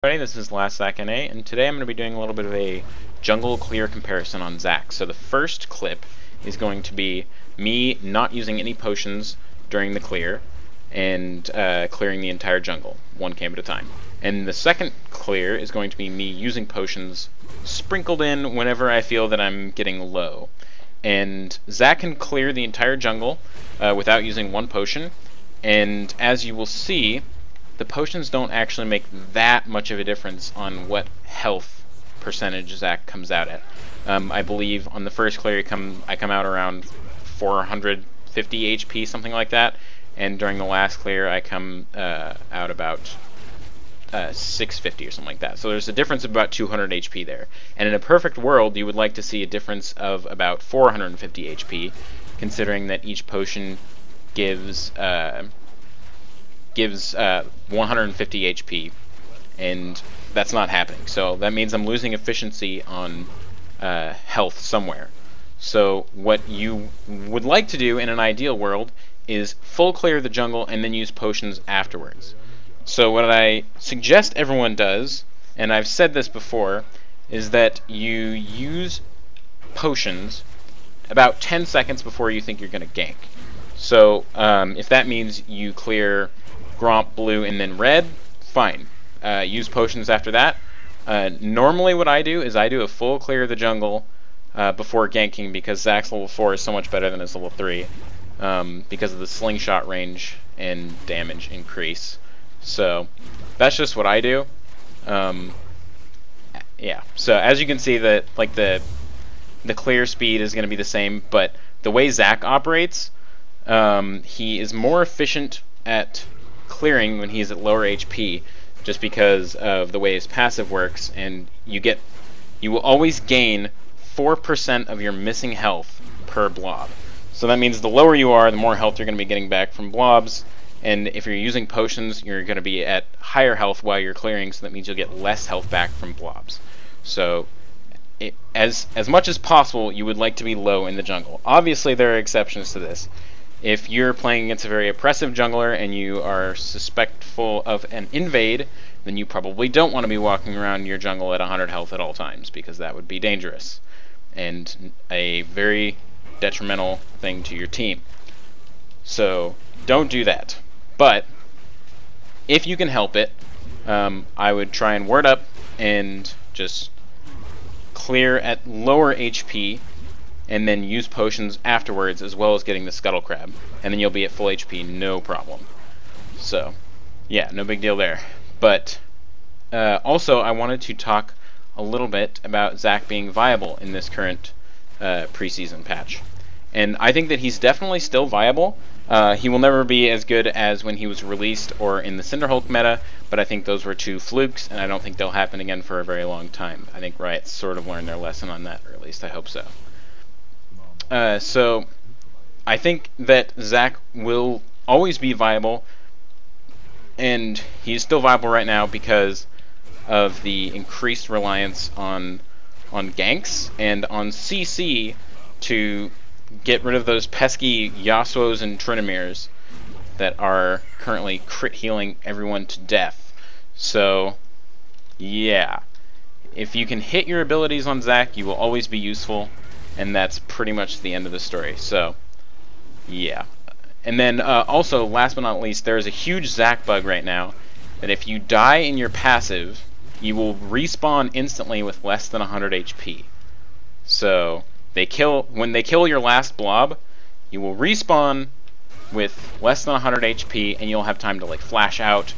This is Last Zac NA, and today I'm going to be doing a little bit of a jungle clear comparison on Zac. So the first clip is going to be me not using any potions during the clear and clearing the entire jungle, one camp at a time. And the second clear is going to be me using potions sprinkled in whenever I feel that I'm getting low. And Zac can clear the entire jungle without using one potion, and as you will see, the potions don't actually make that much of a difference on what health percentage Zac comes out at. I believe on the first clear I come out around 450 HP, something like that, and during the last clear I come out about 650 or something like that. So there's a difference of about 200 HP there. And in a perfect world, you would like to see a difference of about 450 HP, considering that each potion gives 150 HP, and that's not happening. So that means I'm losing efficiency on health somewhere. So what you would like to do in an ideal world is full clear the jungle and then use potions afterwards. So what I suggest everyone does, and I've said this before, is that you use potions about 10 seconds before you think you're going to gank. So if that means you clear Gromp, blue, and then red, fine. Use potions after that. Normally what I do is I do a full clear of the jungle before ganking, because Zac's level 4 is so much better than his level 3 because of the slingshot range and damage increase. So that's just what I do. Yeah, so as you can see, that like the clear speed is going to be the same, but the way Zac operates, he is more efficient at clearing when he's at lower HP, just because of the way his passive works, and you will always gain 4% of your missing health per blob. So that means the lower you are, the more health you're going to be getting back from blobs, and if you're using potions, you're going to be at higher health while you're clearing, so that means you'll get less health back from blobs. So as much as possible, you would like to be low in the jungle. Obviously there are exceptions to this. If you're playing against a very oppressive jungler and you are suspectful of an invade, then you probably don't want to be walking around your jungle at 100 health at all times, because that would be dangerous and a very detrimental thing to your team. So don't do that. But if you can help it, I would try and word up and just clear at lower HP, and then use potions afterwards, as well as getting the Scuttle Crab, and then you'll be at full HP, no problem. So, yeah, no big deal there. But also, I wanted to talk a little bit about Zac being viable in this current preseason patch. And I think that he's definitely still viable. He will never be as good as when he was released or in the Cinderhulk meta, but I think those were two flukes, and I don't think they'll happen again for a very long time. I think Riot's sort of learned their lesson on that, or at least I hope so. So I think that Zac will always be viable, and he's still viable right now because of the increased reliance on ganks and on CC to get rid of those pesky Yasuos and Trinamirs that are currently crit healing everyone to death. So yeah, if you can hit your abilities on Zac, you will always be useful. And that's pretty much the end of the story. So, yeah. And then, also, last but not least, there is a huge Zac bug right now, that if you die in your passive, you will respawn instantly with less than 100 HP. So, when they kill your last blob, you will respawn with less than 100 HP, and you'll have time to, like, flash out,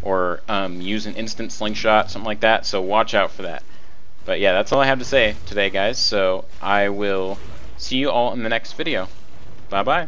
or use an instant slingshot, something like that, so watch out for that. But yeah, that's all I have to say today, guys, so I will see you all in the next video. Bye-bye.